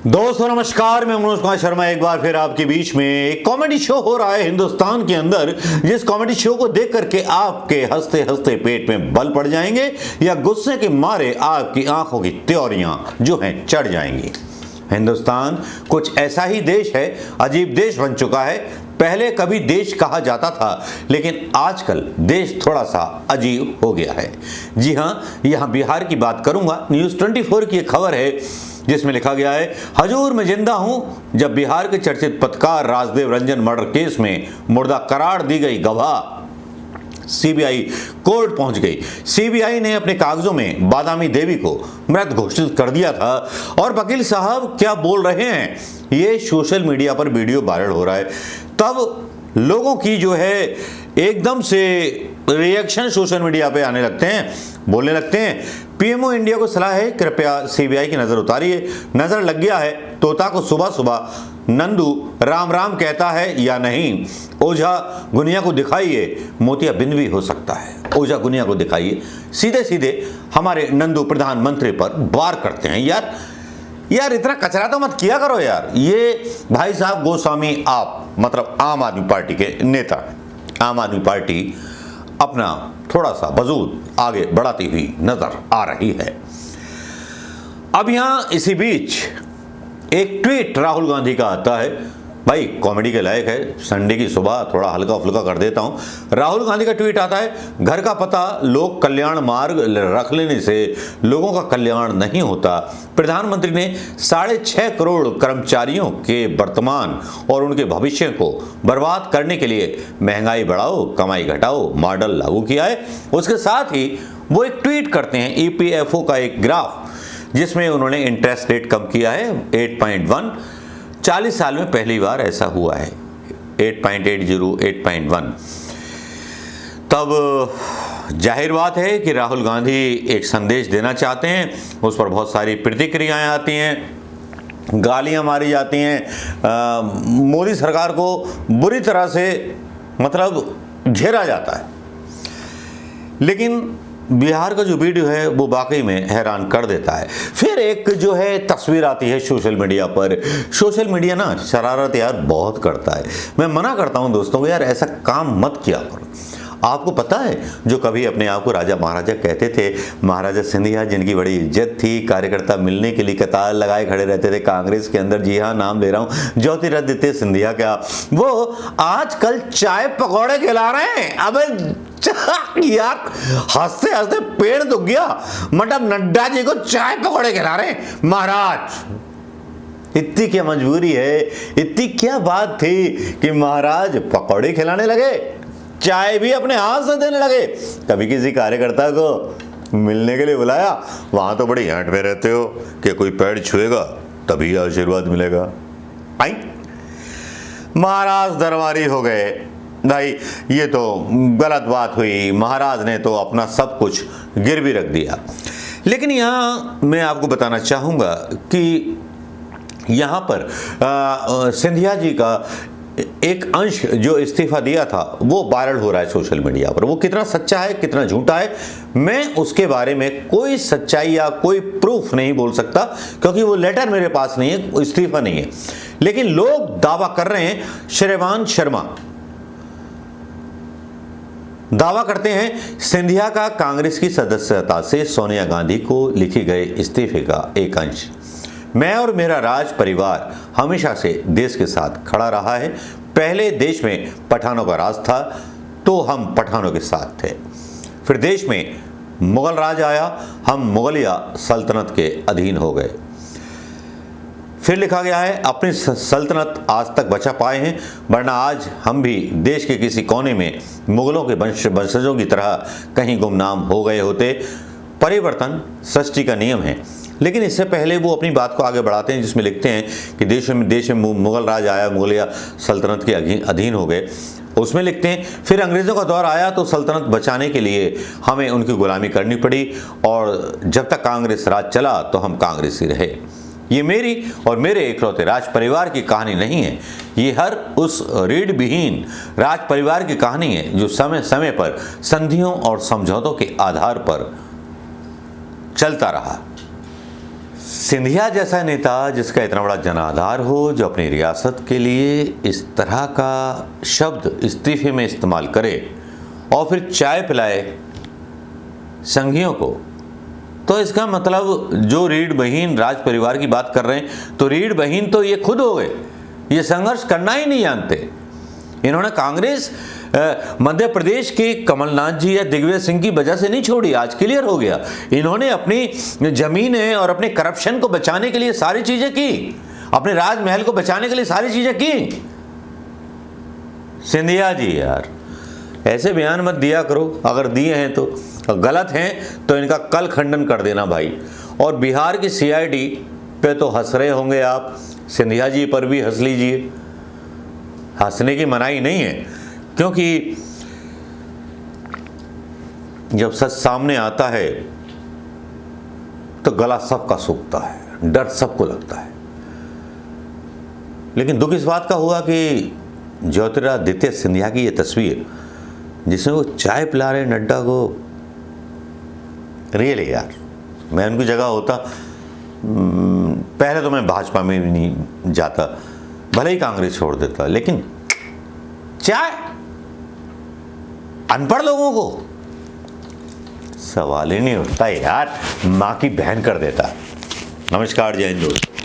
दोस्तों नमस्कार, मैं मनोज कुमार शर्मा एक बार फिर आपके बीच में। एक कॉमेडी शो हो रहा है हिंदुस्तान के अंदर, जिस कॉमेडी शो को देख करके आपके हंसते हंसते पेट में बल पड़ जाएंगे या गुस्से के मारे आपकी आंखों की त्योरियां जो हैं चढ़ जाएंगी। हिंदुस्तान कुछ ऐसा ही देश है, अजीब देश बन चुका है। पहले कभी देश कहा जाता था, लेकिन आजकल देश थोड़ा सा अजीब हो गया है। जी हां, यहां बिहार की बात करूंगा। न्यूज़ 24 की एक खबर है जिसमें लिखा गया है, हजूर मैं जिंदा हूं जब बिहार के चर्चित पत्रकार राजदेव रंजन मर्डर केस में मुर्दा करार दी गई गवाह सीबीआई कोर्ट पहुंच गई। सीबीआई ने अपने कागजों में बादामी देवी को मृत घोषित कर दिया था और वकील साहब क्या बोल रहे हैं, ये सोशल मीडिया पर वीडियो वायरल हो रहा है। तब लोगों की जो है एकदम से रिएक्शन सोशल मीडिया पे आने लगते हैं, बोलने लगते हैं। पीएमओ इंडिया को सलाह है, कृपया सीबीआई की नजर उतारिए। नजर लग गया है तोता को सुबह सुबह नंदू राम राम कहता है या नहीं। ओझा गुनिया को दिखाइए, मोतियाबिंद भी हो सकता है। ओझा गुनिया को दिखाइए, सीधे सीधे हमारे नंदू प्रधानमंत्री पर वार करते हैं। यार इतना कचरा तो मत किया करो यार। ये भाई साहब गोस्वामी, आप मतलब आम आदमी पार्टी के नेता, आम आदमी पार्टी अपना थोड़ा सा वजूद आगे बढ़ाती हुई नजर आ रही है। अब यहां इसी बीच एक ट्वीट राहुल गांधी का आता है। भाई कॉमेडी के लायक है, संडे की सुबह थोड़ा हल्का फुल्का कर देता हूं। राहुल गांधी का ट्वीट आता है, घर का पता लोक कल्याण मार्ग रख लेने से लोगों का कल्याण नहीं होता। प्रधानमंत्री ने 6.5 करोड़ कर्मचारियों के वर्तमान और उनके भविष्य को बर्बाद करने के लिए महंगाई बढ़ाओ कमाई घटाओ मॉडल लागू किया है। उसके साथ ही वो एक ट्वीट करते हैं ईपीएफओ का एक ग्राफ, जिसमें उन्होंने इंटरेस्ट रेट कम किया है 8.1। 40 साल में पहली बार ऐसा हुआ है, 8.80 8.1। तब जाहिर बात है कि राहुल गांधी एक संदेश देना चाहते हैं। उस पर बहुत सारी प्रतिक्रियाएं आती हैं, गालियां मारी जाती हैं, मोदी सरकार को बुरी तरह से मतलब घेरा जाता है। लेकिन बिहार का जो वीडियो है वो वाकई में हैरान कर देता है। फिर एक जो है तस्वीर आती है सोशल मीडिया पर। सोशल मीडिया ना शरारत यार बहुत करता है। मैं मना करता हूं दोस्तों को, यार ऐसा काम मत किया करो। आपको पता है, जो कभी अपने आप को राजा महाराजा कहते थे, महाराजा सिंधिया, जिनकी बड़ी इज्जत थी, कार्यकर्ता मिलने के लिए कतार लगाए खड़े रहते थे कांग्रेस के अंदर। जी हाँ, नाम ले रहा हूं, ज्योतिरादित्य सिंधिया क्या, वो आजकल चाय पकौड़े खिला रहे हैं। अबे यार हंसते हंसते पेड़ दुख गया। मतलब नड्डा जी को चाय पकौड़े खिला रहे हैं। महाराज इतनी क्या मजबूरी है, इतनी क्या बात थी कि महाराज पकौड़े खिलाने लगे, चाय भी अपने हाथ से देने लगे। कभी किसी कार्यकर्ता को मिलने के लिए बुलाया, वहां तो बड़ी हैंट में रहते हो कि कोई पैर छुएगा तभी आशीर्वाद मिलेगा। आई महाराज दरबारी हो गए। भाई ये तो गलत बात हुई, महाराज ने तो अपना सब कुछ गिरवी रख दिया। लेकिन यहाँ मैं आपको बताना चाहूँगा कि यहाँ पर सिंधिया जी का एक अंश जो इस्तीफा दिया था वो वायरल हो रहा है सोशल मीडिया पर। वो कितना सच्चा है कितना झूठा है, मैं उसके बारे में कोई सच्चाई या कोई प्रूफ नहीं बोल सकता, क्योंकि वो लेटर मेरे पास नहीं है, वो इस्तीफा नहीं है। लेकिन लोग दावा कर रहे हैं, श्रीमान शर्मा दावा करते हैं, सिंधिया का कांग्रेस की सदस्यता से सोनिया गांधी को लिखे गए इस्तीफे का एक अंश। मैं और मेरा राज परिवार हमेशा से देश के साथ खड़ा रहा है। पहले देश में पठानों का राज था तो हम पठानों के साथ थे। फिर देश में मुगल राज आया, हम मुगलिया सल्तनत के अधीन हो गए। फिर लिखा गया है, अपनी सल्तनत आज तक बचा पाए हैं, वरना आज हम भी देश के किसी कोने में मुगलों के वंशजों की तरह कहीं गुमनाम हो गए होते। परिवर्तन सृष्टि का नियम है। लेकिन इससे पहले वो अपनी बात को आगे बढ़ाते हैं, जिसमें लिखते हैं कि देश में मुगल राज आया, मुगलिया सल्तनत के अधीन हो गए। उसमें लिखते हैं, फिर अंग्रेज़ों का दौर आया तो सल्तनत बचाने के लिए हमें उनकी गुलामी करनी पड़ी, और जब तक कांग्रेस राज चला तो हम कांग्रेसी रहे। ये मेरी और मेरे इकलौते राज परिवार की कहानी नहीं है, ये हर उस रीढ़ विहीन राज परिवार की कहानी है जो समय समय पर संधियों और समझौतों के आधार पर चलता रहा। सिंधिया जैसा नेता जिसका इतना बड़ा जनाधार हो, जो अपनी रियासत के लिए इस तरह का शब्द इस्तीफे में इस्तेमाल करे और फिर चाय पिलाए संघियों को, तो इसका मतलब जो रीढ़ बहीन राज परिवार की बात कर रहे हैं, तो रीढ़ बहीन तो ये खुद हो गए, ये संघर्ष करना ही नहीं जानते। इन्होंने कांग्रेस मध्य प्रदेश के कमलनाथ जी या दिग्विजय सिंह की वजह से नहीं छोड़ी, आज क्लियर हो गया। इन्होंने अपनी जमीनें और अपने करप्शन को बचाने के लिए सारी चीजें की, अपने राजमहल को बचाने के लिए सारी चीजें की। सिंधिया जी यार, ऐसे बयान मत दिया करो, अगर दिए हैं तो गलत हैं तो इनका कल खंडन कर देना भाई। और बिहार की सीआईडी पे तो हंस रहे होंगे आप, सिंधिया जी पर भी हंस लीजिए, हंसने की मनाही नहीं है, क्योंकि जब सच सामने आता है तो गला सबका सूखता है, डर सबको लगता है। लेकिन दुख इस बात का हुआ कि ज्योतिरादित्य सिंधिया की ये तस्वीर जिसमें वो चाय पिला रहे नड्डा को, रियली यार मैं उनकी जगह होता, पहले तो मैं भाजपा में भी नहीं जाता, भले ही कांग्रेस छोड़ देता, लेकिन चाय अनपढ़ लोगों को सवाल ही नहीं उठता यार, मां की बहन कर देता। नमस्कार, जय हिंद दोस्तों।